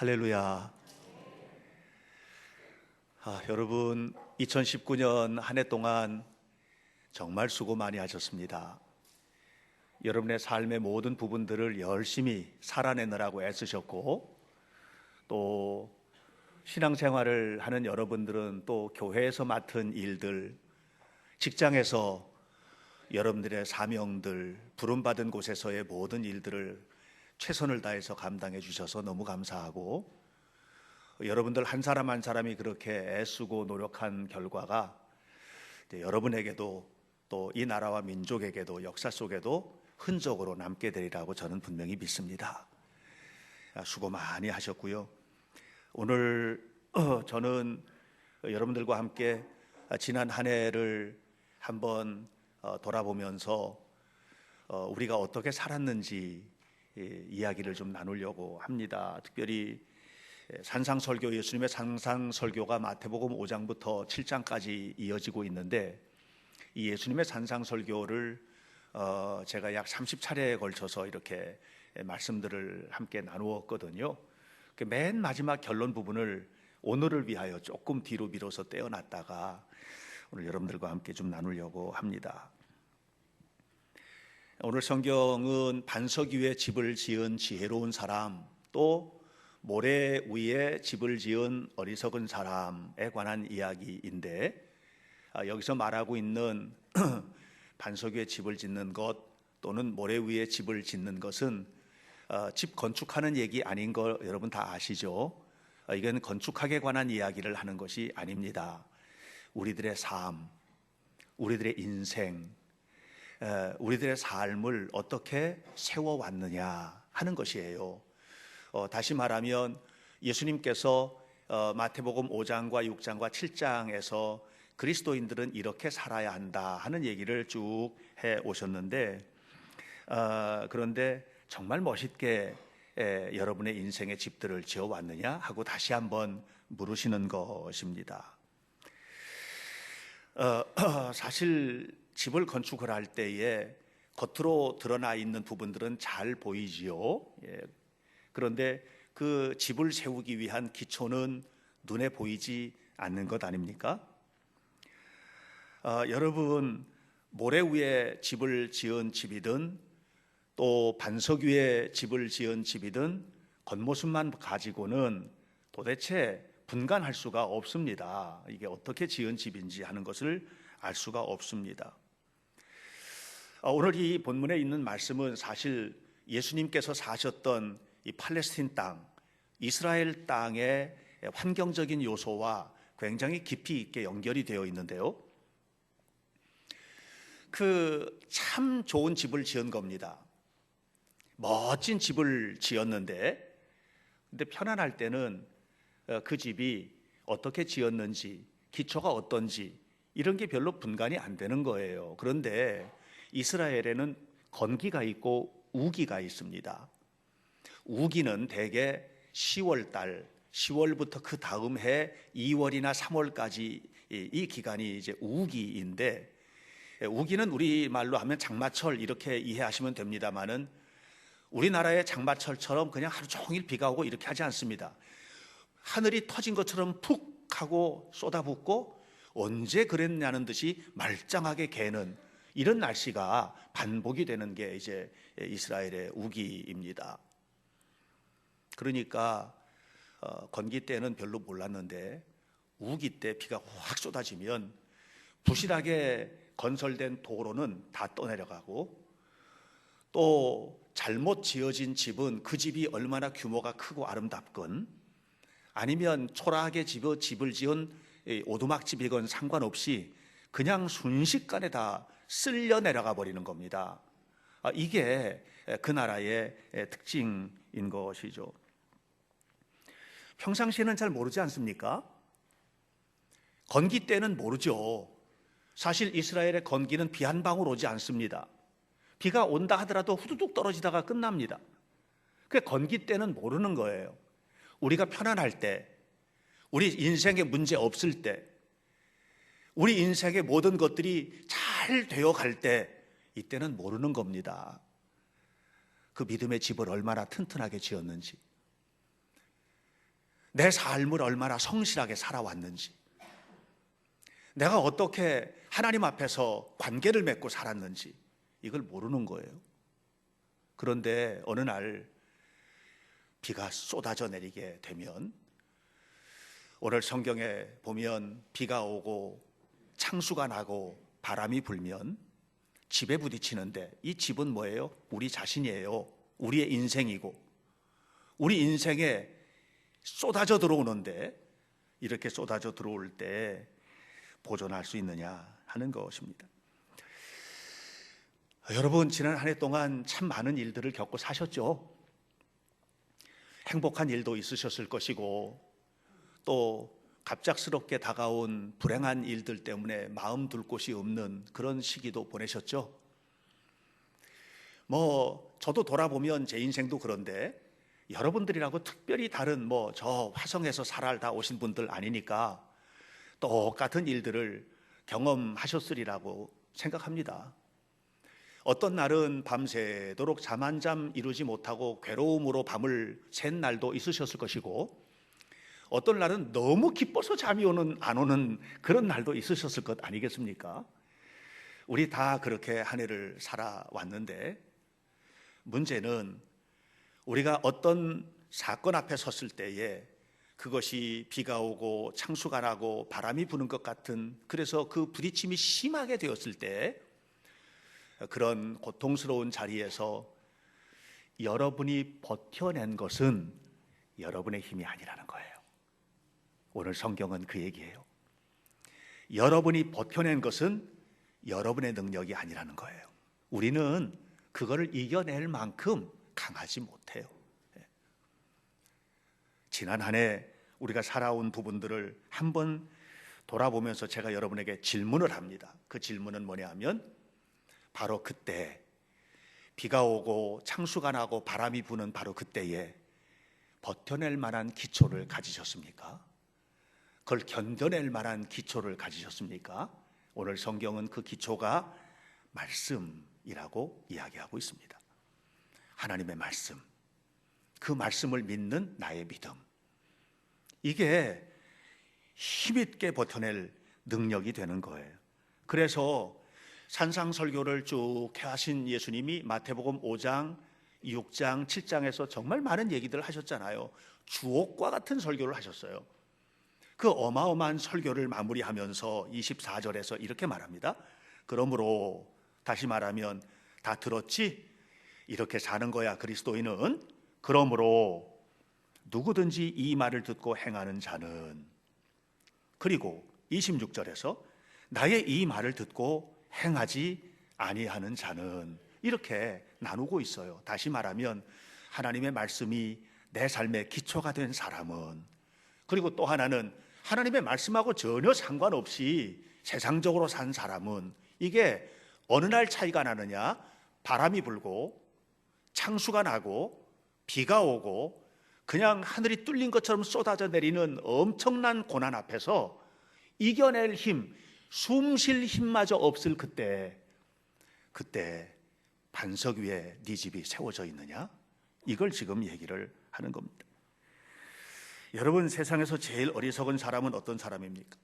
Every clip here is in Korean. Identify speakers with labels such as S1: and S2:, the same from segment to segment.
S1: 할렐루야. 여러분 2019년 한 해 동안 정말 수고 많이 하셨습니다. 여러분의 삶의 모든 부분들을 열심히 살아내느라고 애쓰셨고, 또 신앙생활을 하는 여러분들은 또 교회에서 맡은 일들, 직장에서 여러분들의 사명들, 부름받은 곳에서의 모든 일들을 최선을 다해서 감당해 주셔서 너무 감사하고, 여러분들 한 사람 한 사람이 그렇게 애쓰고 노력한 결과가 여러분에게도 또 이 나라와 민족에게도 역사 속에도 흔적으로 남게 되리라고 저는 분명히 믿습니다. 수고 많이 하셨고요. 오늘 저는 여러분들과 함께 지난 한 해를 한번 돌아보면서 우리가 어떻게 살았는지 이야기를 좀 나누려고 합니다. 특별히 산상설교, 예수님의 산상설교가 마태복음 5장부터 7장까지 이어지고 있는데, 이 예수님의 산상설교를 제가 약 30차례에 걸쳐서 이렇게 말씀들을 함께 나누었거든요. 맨 마지막 결론 부분을 오늘을 위하여 조금 뒤로 밀어서 떼어놨다가 오늘 여러분들과 함께 좀 나누려고 합니다. 오늘 성경은 반석 위에 집을 지은 지혜로운 사람, 또 모래 위에 집을 지은 어리석은 사람에 관한 이야기인데, 여기서 말하고 있는 반석 위에 집을 짓는 것 또는 모래 위에 집을 짓는 것은 집 건축하는 얘기 아닌 거 여러분 다 아시죠? 이건 건축학에 관한 이야기를 하는 것이 아닙니다. 우리들의 삶, 우리들의 인생, 우리들의 삶을 어떻게 세워왔느냐 하는 것이에요. 다시 말하면 예수님께서 마태복음 5장과 6장과 7장에서 그리스도인들은 이렇게 살아야 한다 하는 얘기를 쭉 해오셨는데, 그런데 정말 멋있게 여러분의 인생의 집들을 지어왔느냐 하고 다시 한번 물으시는 것입니다. 사실 집을 건축을 할 때에 겉으로 드러나 있는 부분들은 잘 보이지요. 그런데 그 집을 세우기 위한 기초는 눈에 보이지 않는 것 아닙니까? 여러분, 모래 위에 집을 지은 집이든 또 반석 위에 집을 지은 집이든 겉모습만 가지고는 도대체 분간할 수가 없습니다. 이게 어떻게 지은 집인지 하는 것을 알 수가 없습니다. 오늘 이 본문에 있는 말씀은 사실 예수님께서 사셨던 이 팔레스틴 땅, 이스라엘 땅의 환경적인 요소와 굉장히 깊이 있게 연결이 되어 있는데요. 참 좋은 집을 지은 겁니다. 멋진 집을 지었는데, 근데 편안할 때는 그 집이 어떻게 지었는지, 기초가 어떤지 이런 게 별로 분간이 안 되는 거예요. 그런데 이스라엘에는 건기가 있고 우기가 있습니다. 우기는 대개 10월 10월부터 그 다음 해 2월이나 3월까지 이 기간이 이제 우기인데, 우기는 우리말로 하면 장마철 이렇게 이해하시면 됩니다만은 우리나라의 장마철처럼 그냥 하루 종일 비가 오고 이렇게 하지 않습니다. 하늘이 터진 것처럼 푹 하고 쏟아붓고 언제 그랬냐는 듯이 말짱하게 개는 이런 날씨가 반복이 되는 게 이제 이스라엘의 우기입니다. 그러니까 건기 때는 별로 몰랐는데 우기 때 비가 확 쏟아지면 부실하게 건설된 도로는 다 떠내려가고, 또 잘못 지어진 집은 그 집이 얼마나 규모가 크고 아름답건, 아니면 초라하게 집을 지은 오두막집이건 상관없이 그냥 순식간에 다 쓸려 내려가 버리는 겁니다. 이게 그 나라의 특징인 것이죠. 평상시에는 잘 모르지 않습니까? 건기 때는 모르죠. 사실 이스라엘의 건기는 비 한 방울 오지 않습니다. 비가 온다 하더라도 후두둑 떨어지다가 끝납니다. 그 건기 때는 모르는 거예요. 우리가 편안할 때, 우리 인생에 문제 없을 때, 우리 인생의 모든 것들이 잘 되어갈 때, 이때는 모르는 겁니다. 그 믿음의 집을 얼마나 튼튼하게 지었는지. 내 삶을 얼마나 성실하게 살아왔는지, 내가 어떻게 하나님 앞에서 관계를 맺고 살았는지 이걸 모르는 거예요. 그런데 어느 날 비가 쏟아져 내리게 되면, 오늘 성경에 보면 비가 오고 창수가 나고 바람이 불면 집에 부딪히는데, 이 집은 뭐예요? 우리 자신이에요. 우리의 인생이고, 우리 인생에 쏟아져 들어오는데, 이렇게 쏟아져 들어올 때 보존할 수 있느냐 하는 것입니다. 여러분, 지난 한 해 동안 참 많은 일들을 겪고 사셨죠? 행복한 일도 있으셨을 것이고, 또 갑작스럽게 다가온 불행한 일들 때문에 마음 둘 곳이 없는 그런 시기도 보내셨죠? 저도 돌아보면 제 인생도 그런데, 여러분들이라고 특별히 다른 저 화성에서 살다 오신 분들 아니니까 똑같은 일들을 경험하셨으리라고 생각합니다. 어떤 날은 밤새도록 잠 한 잠 이루지 못하고 괴로움으로 밤을 샌 날도 있으셨을 것이고, 어떤 날은 너무 기뻐서 잠이 안 오는 그런 날도 있으셨을 것 아니겠습니까? 우리 다 그렇게 한 해를 살아왔는데, 문제는 우리가 어떤 사건 앞에 섰을 때에 그것이 비가 오고 창수가 나고 바람이 부는 것 같은, 그래서 그 부딪힘이 심하게 되었을 때, 그런 고통스러운 자리에서 여러분이 버텨낸 것은 여러분의 힘이 아니라는 거예요. 오늘 성경은 그 얘기예요. 여러분이 버텨낸 것은 여러분의 능력이 아니라는 거예요. 우리는 그거를 이겨낼 만큼 강하지 못해요. 지난 한 해 우리가 살아온 부분들을 한번 돌아보면서 제가 여러분에게 질문을 합니다. 그 질문은 뭐냐 하면, 바로 그때 비가 오고 창수가 나고 바람이 부는 바로 그때에 버텨낼 만한 기초를 가지셨습니까? 그걸 견뎌낼 만한 기초를 가지셨습니까? 오늘 성경은 그 기초가 말씀이라고 이야기하고 있습니다. 하나님의 말씀, 그 말씀을 믿는 나의 믿음, 이게 힘있게 버텨낼 능력이 되는 거예요. 그래서 산상설교를 쭉 해하신 예수님이 마태복음 5장, 6장, 7장에서 정말 많은 얘기들을 하셨잖아요. 주옥과 같은 설교를 하셨어요. 그 어마어마한 설교를 마무리하면서 24절에서 이렇게 말합니다. 그러므로, 다시 말하면 다 들었지? 이렇게 사는 거야 그리스도인은. 그러므로 누구든지 이 말을 듣고 행하는 자는, 그리고 26절에서 나의 이 말을 듣고 행하지 아니하는 자는, 이렇게 나누고 있어요. 다시 말하면 하나님의 말씀이 내 삶의 기초가 된 사람은, 그리고 또 하나는 하나님의 말씀하고 전혀 상관없이 세상적으로 산 사람은, 이게 어느 날 차이가 나느냐? 바람이 불고 창수가 나고 비가 오고 그냥 하늘이 뚫린 것처럼 쏟아져 내리는 엄청난 고난 앞에서 이겨낼 힘, 숨 쉴 힘마저 없을 그때 반석 위에 네 집이 세워져 있느냐? 이걸 지금 얘기를 하는 겁니다. 여러분, 세상에서 제일 어리석은 사람은 어떤 사람입니까?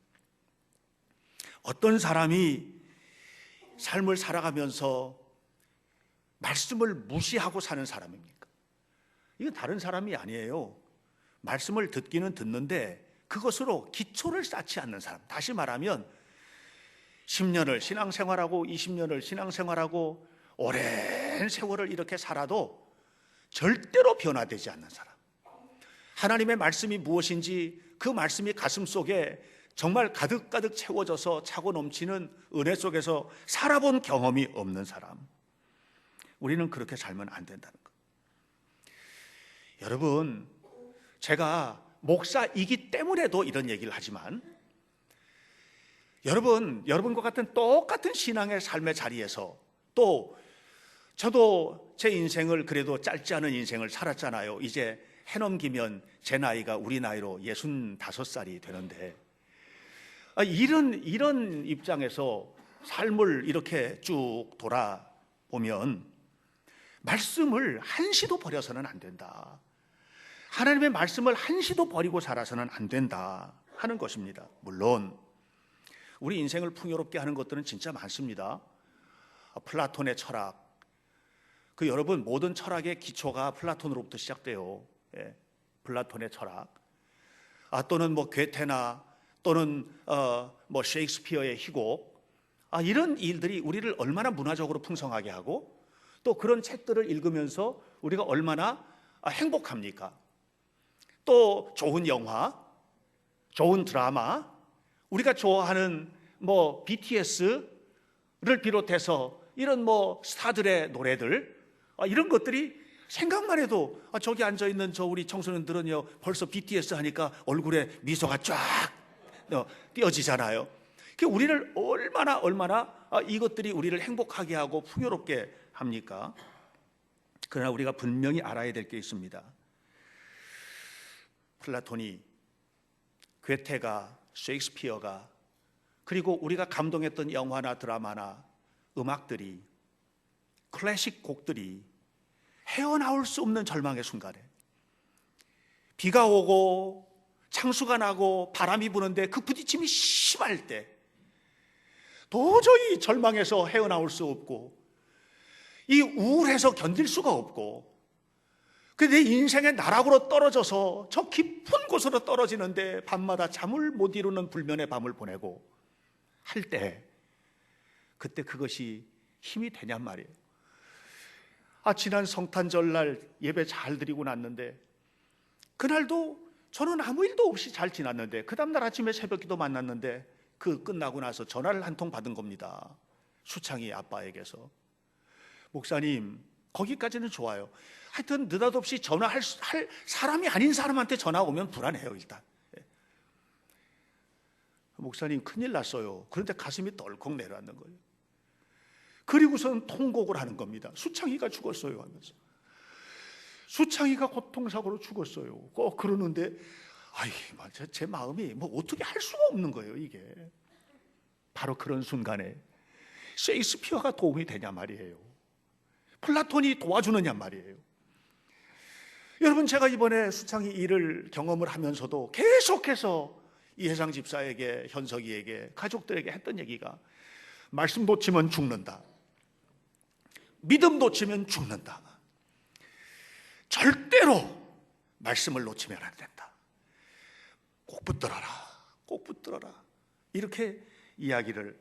S1: 어떤 사람이 삶을 살아가면서 말씀을 무시하고 사는 사람입니까? 이건 다른 사람이 아니에요. 말씀을 듣기는 듣는데 그것으로 기초를 쌓지 않는 사람. 다시 말하면 10년을 신앙생활하고 20년을 신앙생활하고 오랜 세월을 이렇게 살아도 절대로 변화되지 않는 사람. 하나님의 말씀이 무엇인지 그 말씀이 가슴 속에 정말 가득가득 채워져서 차고 넘치는 은혜 속에서 살아본 경험이 없는 사람. 우리는 그렇게 살면 안 된다는 것. 여러분, 제가 목사이기 때문에도 이런 얘기를 하지만, 여러분과 같은 똑같은 신앙의 삶의 자리에서, 또 저도 제 인생을 그래도 짧지 않은 인생을 살았잖아요. 이제 해넘기면 제 나이가 우리 나이로 65살이 되는데, 이런 입장에서 삶을 이렇게 쭉 돌아보면 말씀을 한시도 버려서는 안 된다. 하나님의 말씀을 한시도 버리고 살아서는 안 된다 하는 것입니다. 물론 우리 인생을 풍요롭게 하는 것들은 진짜 많습니다. 플라톤의 철학, 여러분 모든 철학의 기초가 플라톤으로부터 시작돼요. 플라톤의 철학, 또는 괴테나 또는 셰익스피어의 희곡, 이런 일들이 우리를 얼마나 문화적으로 풍성하게 하고 또 그런 책들을 읽으면서 우리가 얼마나 행복합니까? 또 좋은 영화, 좋은 드라마, 우리가 좋아하는 BTS를 비롯해서 이런 스타들의 노래들, 이런 것들이 생각만 해도 저기 앉아있는 우리 청소년들은요 벌써 BTS 하니까 얼굴에 미소가 쫙 띄어지잖아요. 우리를 얼마나 이것들이 우리를 행복하게 하고 풍요롭게 합니까? 그러나 우리가 분명히 알아야 될 게 있습니다. 플라톤이, 괴테가, 셰익스피어가, 그리고 우리가 감동했던 영화나 드라마나 음악들이, 클래식 곡들이 헤어나올 수 없는 절망의 순간에, 비가 오고 창수가 나고 바람이 부는데 그 부딪힘이 심할 때 도저히 절망해서 헤어나올 수 없고 이 우울해서 견딜 수가 없고 내 인생의 나락으로 떨어져서 저 깊은 곳으로 떨어지는데 밤마다 잠을 못 이루는 불면의 밤을 보내고 할 때, 그때 그것이 힘이 되냔 말이에요. 지난 성탄절날 예배 잘 드리고 났는데 그날도 저는 아무 일도 없이 잘 지났는데 그 다음날 아침에 새벽기도 만났는데 끝나고 나서 전화를 한 통 받은 겁니다. 수창이 아빠에게서. 목사님, 거기까지는 좋아요. 하여튼 느닷없이 전화할 사람이 아닌 사람한테 전화 오면 불안해요. 일단 목사님 큰일 났어요. 그런데 가슴이 덜컥 내려앉는 거예요. 그리고서는 통곡을 하는 겁니다. 수창이가 죽었어요 하면서. 수창이가 교통사고로 죽었어요. 그러는데 제 마음이 어떻게 할 수가 없는 거예요. 이게 바로 그런 순간에 셰익스피어가 도움이 되냐 말이에요. 플라톤이 도와주느냐 말이에요. 여러분, 제가 이번에 수창이 일을 경험을 하면서도 계속해서 이혜상 집사에게, 현석이에게, 가족들에게 했던 얘기가, 말씀 놓치면 죽는다, 믿음 놓치면 죽는다, 절대로 말씀을 놓치면 안 된다, 꼭 붙들어라, 꼭 붙들어라, 이렇게 이야기를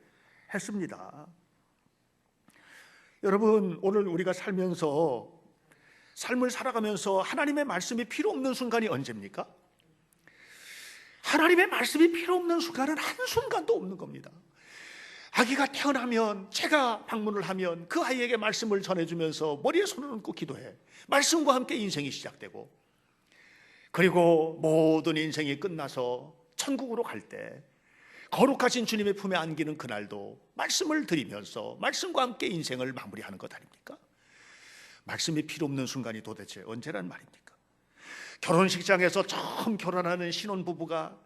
S1: 했습니다. 여러분, 오늘 우리가 삶을 살아가면서 하나님의 말씀이 필요 없는 순간이 언제입니까? 하나님의 말씀이 필요 없는 순간은 한순간도 없는 겁니다. 아기가 태어나면, 제가 방문을 하면 그 아이에게 말씀을 전해주면서 머리에 손을 얹고 기도해. 말씀과 함께 인생이 시작되고, 그리고 모든 인생이 끝나서 천국으로 갈 때 거룩하신 주님의 품에 안기는 그날도 말씀을 드리면서 말씀과 함께 인생을 마무리하는 것 아닙니까? 말씀이 필요 없는 순간이 도대체 언제란 말입니까? 결혼식장에서 처음 결혼하는 신혼부부가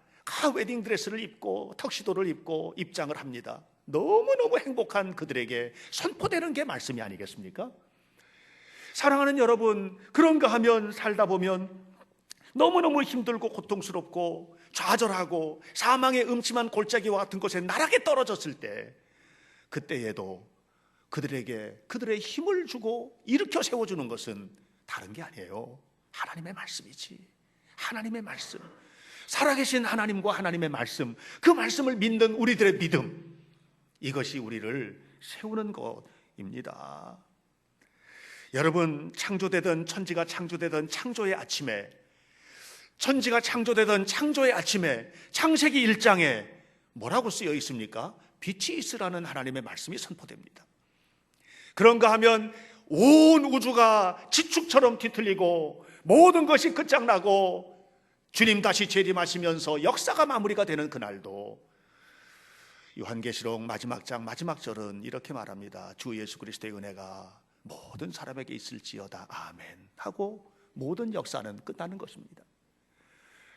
S1: 웨딩드레스를 입고 턱시도를 입고 입장을 합니다. 너무너무 행복한 그들에게 선포되는 게 말씀이 아니겠습니까? 사랑하는 여러분, 그런가 하면 살다 보면 너무너무 힘들고 고통스럽고 좌절하고 사망의 음침한 골짜기와 같은 곳에 나락에 떨어졌을 때, 그때에도 그들에게 그들의 힘을 주고 일으켜 세워주는 것은 다른 게 아니에요. 하나님의 말씀이지. 하나님의 말씀, 살아계신 하나님과 하나님의 말씀, 그 말씀을 믿는 우리들의 믿음, 이것이 우리를 세우는 것입니다. 여러분, 창조되던 천지가 창조되던 창조의 아침에, 천지가 창조되던 창조의 아침에 창세기 1장에 뭐라고 쓰여 있습니까? 빛이 있으라는 하나님의 말씀이 선포됩니다. 그런가 하면 온 우주가 지축처럼 뒤틀리고 모든 것이 끝장나고 주님 다시 재림하시면서 역사가 마무리가 되는 그날도 요한계시록 마지막 장 마지막 절은 이렇게 말합니다. 주 예수 그리스도의 은혜가 모든 사람에게 있을지어다, 아멘 하고 모든 역사는 끝나는 것입니다.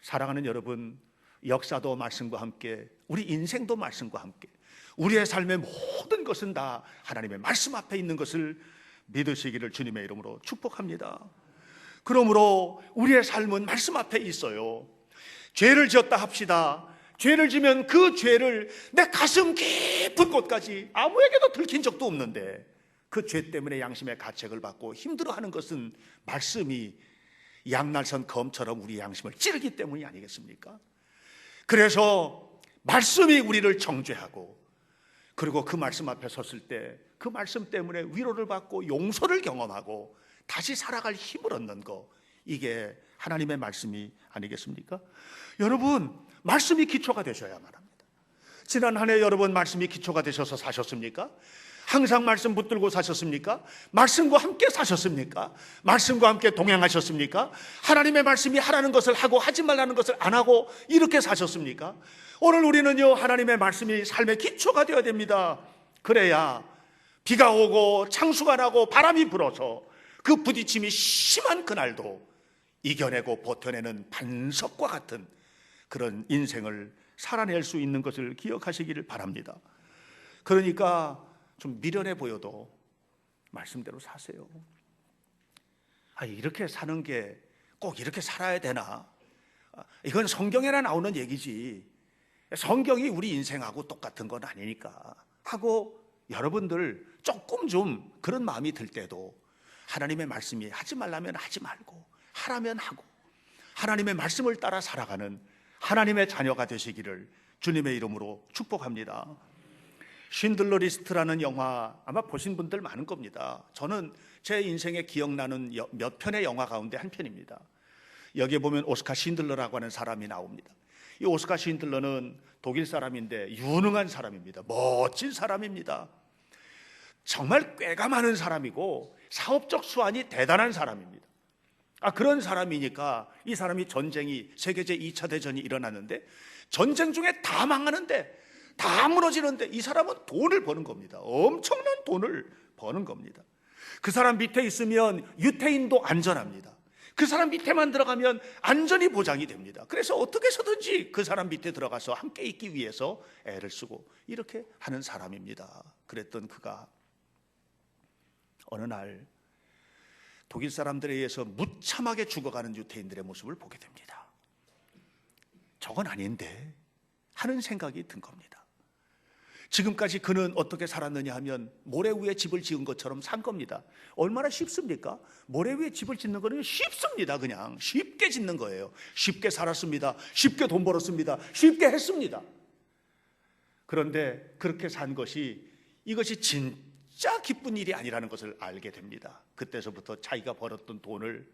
S1: 사랑하는 여러분, 역사도 말씀과 함께, 우리 인생도 말씀과 함께, 우리의 삶의 모든 것은 다 하나님의 말씀 앞에 있는 것을 믿으시기를 주님의 이름으로 축복합니다. 그러므로 우리의 삶은 말씀 앞에 있어요. 죄를 지었다 합시다. 죄를 지면 그 죄를 내 가슴 깊은 곳까지 아무에게도 들킨 적도 없는데 그 죄 때문에 양심의 가책을 받고 힘들어하는 것은 말씀이 양날선 검처럼 우리 양심을 찌르기 때문이 아니겠습니까? 그래서 말씀이 우리를 정죄하고, 그리고 그 말씀 앞에 섰을 때 그 말씀 때문에 위로를 받고 용서를 경험하고 다시 살아갈 힘을 얻는 거, 이게 하나님의 말씀이 아니겠습니까? 여러분, 말씀이 기초가 되셔야만 합니다. 지난 한 해 여러분 말씀이 기초가 되셔서 사셨습니까? 항상 말씀 붙들고 사셨습니까? 말씀과 함께 사셨습니까? 말씀과 함께 동행하셨습니까? 하나님의 말씀이 하라는 것을 하고 하지 말라는 것을 안 하고 이렇게 사셨습니까? 오늘 우리는요, 하나님의 말씀이 삶의 기초가 되어야 됩니다. 그래야 비가 오고 창수가 나고 바람이 불어서 그 부딪힘이 심한 그날도 이겨내고 버텨내는 반석과 같은 그런 인생을 살아낼 수 있는 것을 기억하시기를 바랍니다. 그러니까 좀 미련해 보여도 말씀대로 사세요. 이렇게 사는 게 꼭 이렇게 살아야 되나? 이건 성경에나 나오는 얘기지 성경이 우리 인생하고 똑같은 건 아니니까 하고, 여러분들 조금 좀 그런 마음이 들 때도 하나님의 말씀이 하지 말라면 하지 말고 하라면 하고 하나님의 말씀을 따라 살아가는 하나님의 자녀가 되시기를 주님의 이름으로 축복합니다. 쉰들러 리스트라는 영화 아마 보신 분들 많은 겁니다. 저는 제 인생에 기억나는 몇 편의 영화 가운데 한 편입니다. 여기에 보면 오스카 쉰들러라고 하는 사람이 나옵니다. 이 오스카 쉰들러는 독일 사람인데 유능한 사람입니다. 멋진 사람입니다. 정말 꾀가 많은 사람이고 사업적 수완이 대단한 사람입니다. 그런 사람이니까 이 사람이 전쟁이 세계제 2차 대전이 일어났는데 전쟁 중에 다 망하는데 다 무너지는데 이 사람은 돈을 버는 겁니다. 엄청난 돈을 버는 겁니다. 그 사람 밑에 있으면 유태인도 안전합니다. 그 사람 밑에만 들어가면 안전이 보장이 됩니다. 그래서 어떻게 해서든지 그 사람 밑에 들어가서 함께 있기 위해서 애를 쓰고 이렇게 하는 사람입니다. 그랬던 그가 어느 날 독일 사람들에 의해서 무참하게 죽어가는 유태인들의 모습을 보게 됩니다. 저건 아닌데 하는 생각이 든 겁니다. 지금까지 그는 어떻게 살았느냐 하면 모래 위에 집을 지은 것처럼 산 겁니다. 얼마나 쉽습니까? 모래 위에 집을 짓는 거는 쉽습니다. 그냥 쉽게 짓는 거예요. 쉽게 살았습니다. 쉽게 돈 벌었습니다. 쉽게 했습니다. 그런데 그렇게 산 것이 이것이 진짜 기쁜 일이 아니라는 것을 알게 됩니다. 그때서부터 자기가 벌었던 돈을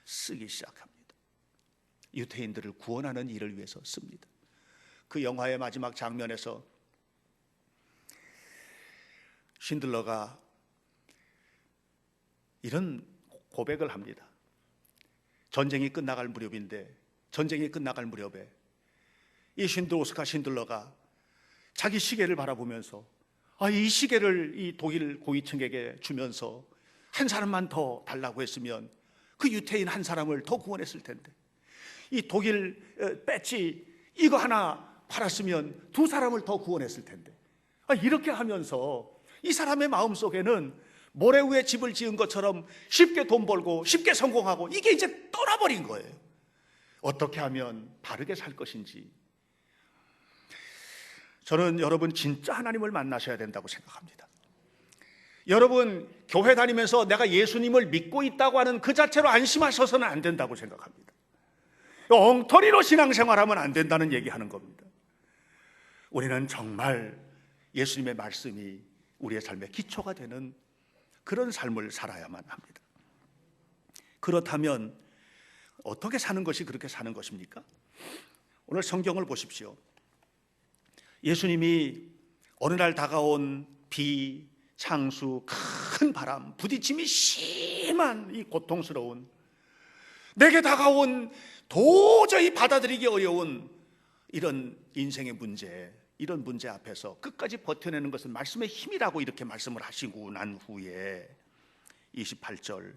S1: 쓰기 시작합니다. 유태인들을 구원하는 일을 위해서 씁니다. 그 영화의 마지막 장면에서 쉰들러가 이런 고백을 합니다. 전쟁이 끝나갈 무렵인데, 전쟁이 끝나갈 무렵에 이 오스카 쉰들러가 자기 시계를 바라보면서 이 시계를 이 독일 고위층에게 주면서 한 사람만 더 달라고 했으면 그 유태인 한 사람을 더 구원했을 텐데, 이 독일 배지 이거 하나 팔았으면 두 사람을 더 구원했을 텐데, 이렇게 하면서 이 사람의 마음속에는 모래 위에 집을 지은 것처럼 쉽게 돈 벌고 쉽게 성공하고 이게 이제 떠나버린 거예요. 어떻게 하면 바르게 살 것인지. 저는 여러분 진짜 하나님을 만나셔야 된다고 생각합니다. 여러분 교회 다니면서 내가 예수님을 믿고 있다고 하는 그 자체로 안심하셔서는 안 된다고 생각합니다. 엉터리로 신앙생활하면 안 된다는 얘기하는 겁니다. 우리는 정말 예수님의 말씀이 우리의 삶의 기초가 되는 그런 삶을 살아야만 합니다. 그렇다면 어떻게 사는 것이 그렇게 사는 것입니까? 오늘 성경을 보십시오. 예수님이 어느 날 다가온 비, 창수, 큰 바람, 부딪힘이 심한 이 고통스러운, 내게 다가온 도저히 받아들이기 어려운 이런 인생의 문제, 이런 문제 앞에서 끝까지 버텨내는 것은 말씀의 힘이라고 이렇게 말씀을 하시고 난 후에 28절,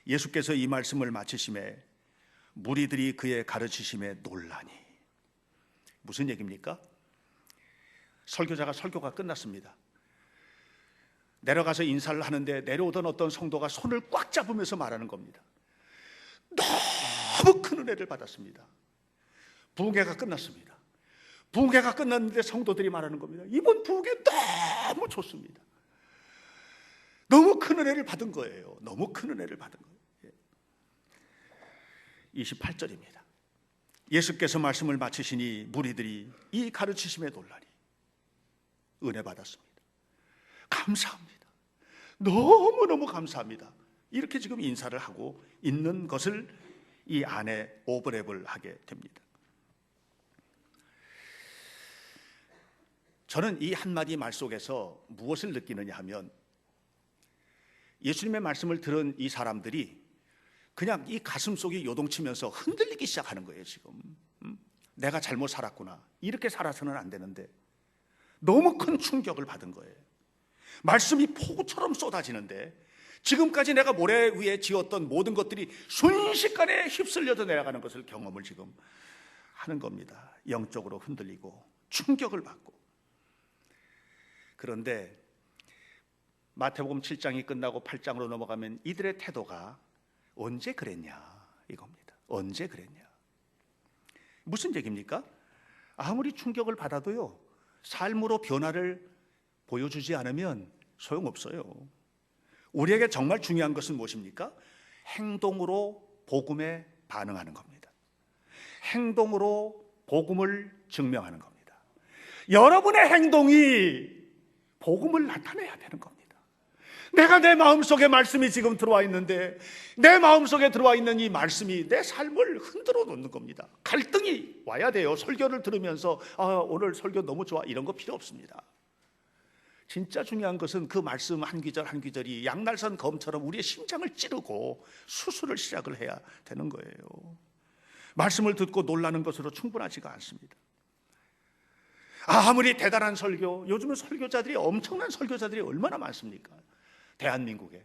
S1: 예수께서 이 말씀을 마치심에 무리들이 그의 가르치심에 놀라니. 무슨 얘기입니까? 설교자가 설교가 끝났습니다. 내려가서 인사를 하는데 내려오던 어떤 성도가 손을 꽉 잡으면서 말하는 겁니다. 너무 큰 은혜를 받았습니다. 부흥회가 끝났습니다. 부흥회가 끝났는데 성도들이 말하는 겁니다. 이번 부흥회 너무 좋습니다. 너무 큰 은혜를 받은 거예요. 너무 큰 은혜를 받은 거예요. 28절입니다. 예수께서 말씀을 마치시니 무리들이 이 가르치심에 놀라니 은혜 받았습니다. 감사합니다. 너무너무 감사합니다. 이렇게 지금 인사를 하고 있는 것을 이 안에 오버랩을 하게 됩니다. 저는 이 한마디 말 속에서 무엇을 느끼느냐 하면 예수님의 말씀을 들은 이 사람들이 그냥 이 가슴 속이 요동치면서 흔들리기 시작하는 거예요. 지금 내가 잘못 살았구나, 이렇게 살아서는 안 되는데 너무 큰 충격을 받은 거예요. 말씀이 폭우처럼 쏟아지는데 지금까지 내가 모래 위에 지었던 모든 것들이 순식간에 휩쓸려져 내려가는 것을 경험을 지금 하는 겁니다. 영적으로 흔들리고 충격을 받고. 그런데 마태복음 7장이 끝나고 8장으로 넘어가면 이들의 태도가 언제 그랬냐 이겁니다. 언제 그랬냐. 무슨 얘기입니까? 아무리 충격을 받아도요, 삶으로 변화를 보여주지 않으면 소용없어요. 우리에게 정말 중요한 것은 무엇입니까? 행동으로 복음에 반응하는 겁니다. 행동으로 복음을 증명하는 겁니다. 여러분의 행동이 복음을 나타내야 되는 겁니다. 내가 내 마음속에 말씀이 지금 들어와 있는데 내 마음속에 들어와 있는 이 말씀이 내 삶을 흔들어 놓는 겁니다. 갈등이 와야 돼요. 설교를 들으면서 오늘 설교 너무 좋아, 이런 거 필요 없습니다. 진짜 중요한 것은 그 말씀 한 귀절 한 귀절이 양날선 검처럼 우리의 심장을 찌르고 수술을 시작을 해야 되는 거예요. 말씀을 듣고 놀라는 것으로 충분하지가 않습니다. 아무리 대단한 설교, 요즘은 설교자들이, 엄청난 설교자들이 얼마나 많습니까? 대한민국에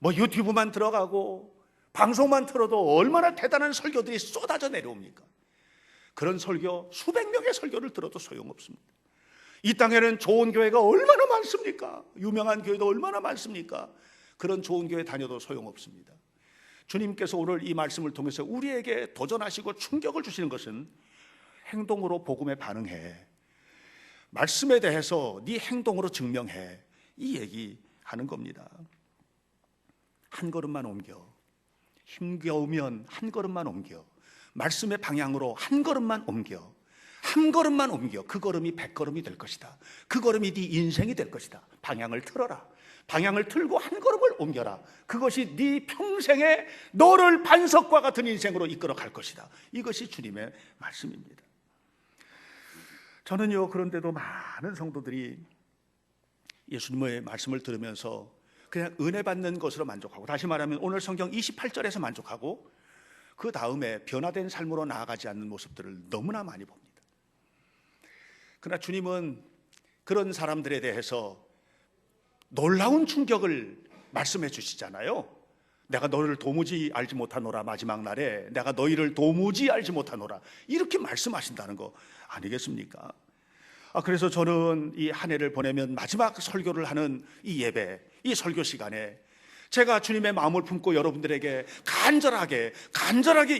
S1: 유튜브만 들어가고 방송만 틀어도 얼마나 대단한 설교들이 쏟아져 내려옵니까? 그런 설교, 수백 명의 설교를 들어도 소용없습니다. 이 땅에는 좋은 교회가 얼마나 많습니까? 유명한 교회도 얼마나 많습니까? 그런 좋은 교회 다녀도 소용없습니다. 주님께서 오늘 이 말씀을 통해서 우리에게 도전하시고 충격을 주시는 것은 행동으로 복음에 반응해, 말씀에 대해서 네 행동으로 증명해, 이 얘기하는 겁니다. 한 걸음만 옮겨, 힘겨우면 한 걸음만 옮겨, 말씀의 방향으로 한 걸음만 옮겨, 한 걸음만 옮겨. 그 걸음이 100걸음이 될 것이다. 그 걸음이 네 인생이 될 것이다. 방향을 틀어라. 방향을 틀고 한 걸음을 옮겨라. 그것이 네 평생에 너를 반석과 같은 인생으로 이끌어 갈 것이다. 이것이 주님의 말씀입니다. 저는요, 그런데도 많은 성도들이 예수님의 말씀을 들으면서 그냥 은혜 받는 것으로 만족하고, 다시 말하면 오늘 성경 28절에서 만족하고 그 다음에 변화된 삶으로 나아가지 않는 모습들을 너무나 많이 봅니다. 그러나 주님은 그런 사람들에 대해서 놀라운 충격을 말씀해 주시잖아요. 내가 너를 도무지 알지 못하노라, 마지막 날에 내가 너희를 도무지 알지 못하노라, 이렇게 말씀하신다는 거 아니겠습니까? 그래서 저는 이 한 해를 보내면 마지막 설교를 하는 이 예배, 이 설교 시간에 제가 주님의 마음을 품고 여러분들에게 간절하게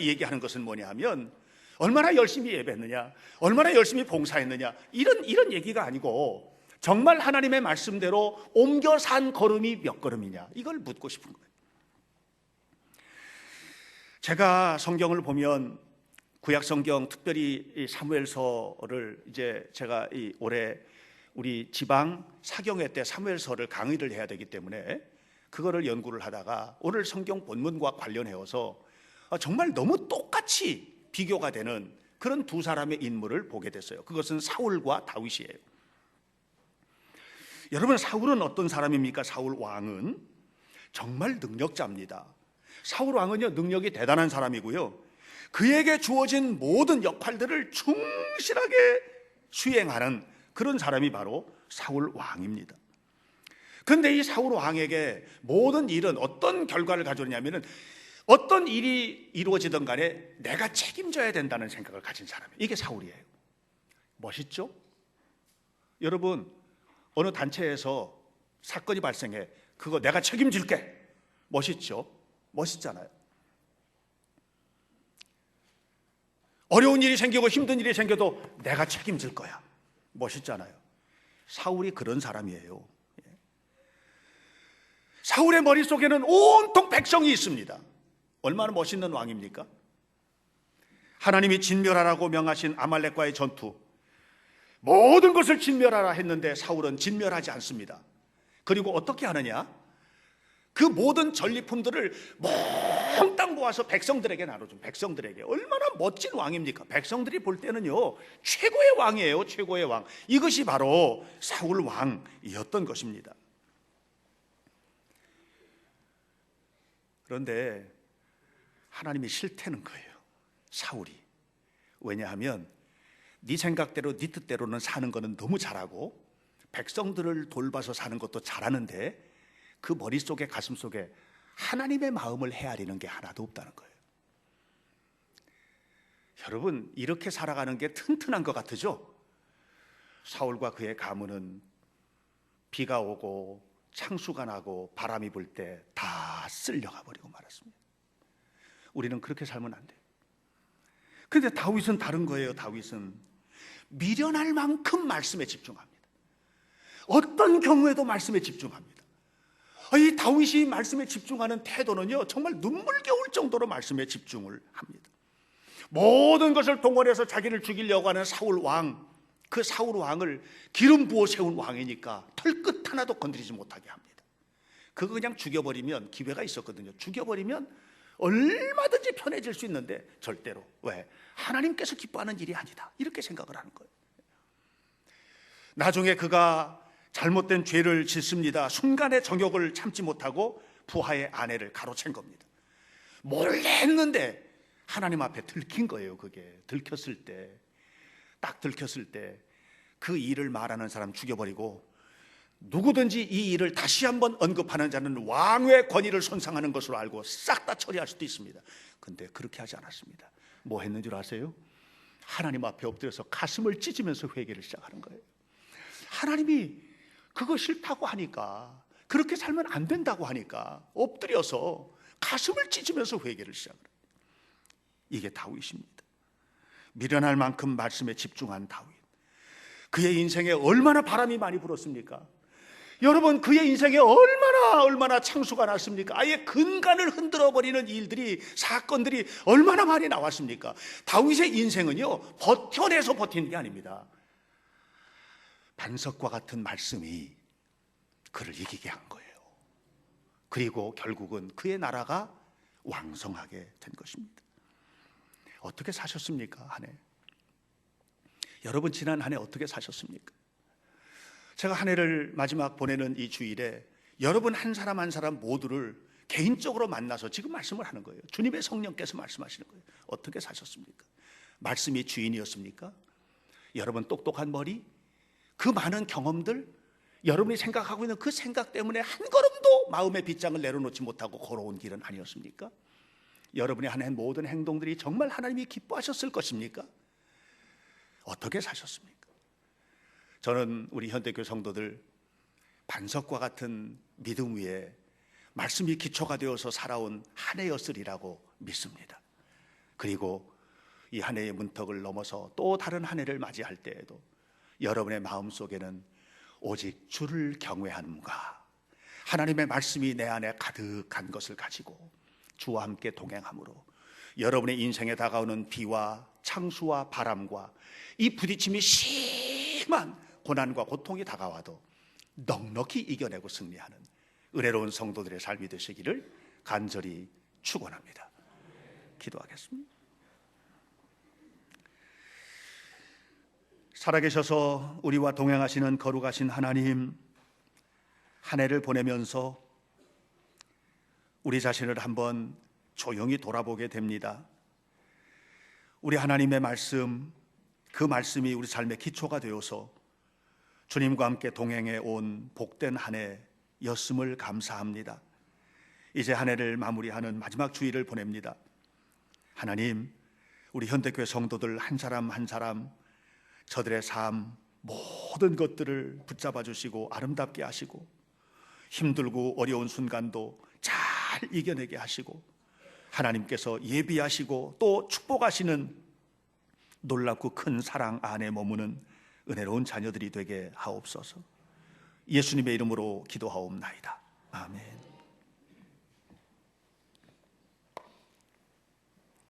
S1: 얘기하는 것은 뭐냐 하면, 얼마나 열심히 예배했느냐, 얼마나 열심히 봉사했느냐, 이런 얘기가 아니고 정말 하나님의 말씀대로 옮겨 산 걸음이 몇 걸음이냐, 이걸 묻고 싶은 거예요. 제가 성경을 보면 구약 성경, 특별히 이 사무엘서를 이제 제가 올해 우리 지방 사경회 때 사무엘서를 강의를 해야 되기 때문에 그거를 연구를 하다가 오늘 성경 본문과 관련해서 정말 너무 똑같이 비교가 되는 그런 두 사람의 인물을 보게 됐어요. 그것은 사울과 다윗이에요. 여러분, 사울은 어떤 사람입니까? 사울 왕은 정말 능력자입니다. 사울 왕은요, 능력이 대단한 사람이고요, 그에게 주어진 모든 역할들을 충실하게 수행하는 그런 사람이 바로 사울 왕입니다. 그런데 이 사울 왕에게 모든 일은 어떤 결과를 가져오냐면은, 어떤 일이 이루어지든 간에 내가 책임져야 된다는 생각을 가진 사람이에요. 이게 사울이에요. 멋있죠? 여러분, 어느 단체에서 사건이 발생해. 그거 내가 책임질게. 멋있죠? 멋있잖아요. 어려운 일이 생기고 힘든 일이 생겨도 내가 책임질 거야. 멋있잖아요. 사울이 그런 사람이에요. 사울의 머릿속에는 온통 백성이 있습니다. 얼마나 멋있는 왕입니까? 하나님이 진멸하라고 명하신 아말렉과의 전투, 모든 것을 진멸하라 했는데 사울은 진멸하지 않습니다. 그리고 어떻게 하느냐? 그 모든 전리품들을 몽땅 모아서 백성들에게 나눠준, 백성들에게. 얼마나 멋진 왕입니까? 백성들이 볼 때는요, 최고의 왕이에요. 최고의 왕. 이것이 바로 사울 왕이었던 것입니다. 그런데 하나님이 싫다는 거예요, 사울이. 왜냐하면 네 생각대로 네 뜻대로는 사는 거는 너무 잘하고 백성들을 돌봐서 사는 것도 잘하는데 그 머릿속에, 가슴속에 하나님의 마음을 헤아리는 게 하나도 없다는 거예요. 여러분, 이렇게 살아가는 게 튼튼한 것 같으죠? 사울과 그의 가문은 비가 오고 창수가 나고 바람이 불 때 다 쓸려가 버리고 말았습니다. 우리는 그렇게 살면 안 돼요. 그런데 다윗은 다른 거예요. 다윗은 미련할 만큼 말씀에 집중합니다. 어떤 경우에도 말씀에 집중합니다. 이 다윗이 말씀에 집중하는 태도는요, 정말 눈물겨울 정도로 말씀에 집중을 합니다. 모든 것을 동원해서 자기를 죽이려고 하는 사울 왕, 그 사울 왕을 기름 부어 세운 왕이니까 털끝 하나도 건드리지 못하게 합니다. 그거 그냥 죽여버리면, 기회가 있었거든요. 죽여버리면 얼마든지 편해질 수 있는데 절대로. 왜? 하나님께서 기뻐하는 일이 아니다, 이렇게 생각을 하는 거예요. 나중에 그가 잘못된 죄를 짓습니다. 순간의 정욕을 참지 못하고 부하의 아내를 가로챈 겁니다. 몰래 했는데 하나님 앞에 들킨 거예요. 그게 들켰을 때, 딱 들켰을 때 그 일을 말하는 사람 죽여버리고, 누구든지 이 일을 다시 한번 언급하는 자는 왕의 권위를 손상하는 것으로 알고 싹 다 처리할 수도 있습니다. 근데 그렇게 하지 않았습니다. 뭐 했는 줄 아세요? 하나님 앞에 엎드려서 가슴을 찢으면서 회개를 시작하는 거예요. 하나님이 그거 싫다고 하니까, 그렇게 살면 안 된다고 하니까 엎드려서 가슴을 찢으면서 회개를 시작해요. 이게 다윗입니다. 미련할 만큼 말씀에 집중한 다윗. 그의 인생에 얼마나 바람이 많이 불었습니까? 여러분, 그의 인생에 얼마나 창수가 났습니까? 아예 근간을 흔들어버리는 일들이, 사건들이 얼마나 많이 나왔습니까? 다윗의 인생은요, 버텨내서 버티는 게 아닙니다. 반석과 같은 말씀이 그를 이기게 한 거예요. 그리고 결국은 그의 나라가 왕성하게 된 것입니다. 어떻게 사셨습니까? 한 해. 여러분, 지난 한 해 어떻게 사셨습니까? 제가 한 해를 마지막 보내는 이 주일에 여러분 한 사람 한 사람 모두를 개인적으로 만나서 지금 말씀을 하는 거예요. 주님의 성령께서 말씀하시는 거예요. 어떻게 사셨습니까? 말씀이 주인이었습니까? 여러분 똑똑한 머리, 그 많은 경험들, 여러분이 생각하고 있는 그 생각 때문에 한 걸음도 마음의 빗장을 내려놓지 못하고 걸어온 길은 아니었습니까? 여러분이 하는 모든 행동들이 정말 하나님이 기뻐하셨을 것입니까? 어떻게 사셨습니까? 저는 우리 현대교회 성도들 반석과 같은 믿음 위에 말씀이 기초가 되어서 살아온 한 해였으리라고 믿습니다. 그리고 이 한 해의 문턱을 넘어서 또 다른 한 해를 맞이할 때에도 여러분의 마음속에는 오직 주를 경외함과 하나님의 말씀이 내 안에 가득한 것을 가지고 주와 함께 동행함으로 여러분의 인생에 다가오는 비와 창수와 바람과 이 부딪힘이 심한 고난과 고통이 다가와도 넉넉히 이겨내고 승리하는 은혜로운 성도들의 삶이 되시기를 간절히 축원합니다. 기도하겠습니다. 살아계셔서 우리와 동행하시는 거룩하신 하나님, 한 해를 보내면서 우리 자신을 한번 조용히 돌아보게 됩니다. 우리 하나님의 말씀, 그 말씀이 우리 삶의 기초가 되어서 주님과 함께 동행해 온 복된 한 해였음을 감사합니다. 이제 한 해를 마무리하는 마지막 주일을 보냅니다. 하나님, 우리 현대교회 성도들 한 사람 한 사람 저들의 삶 모든 것들을 붙잡아 주시고 아름답게 하시고 힘들고 어려운 순간도 잘 이겨내게 하시고 하나님께서 예비하시고 또 축복하시는 놀랍고 큰 사랑 안에 머무는 은혜로운 자녀들이 되게 하옵소서. 예수님의 이름으로 기도하옵나이다. 아멘.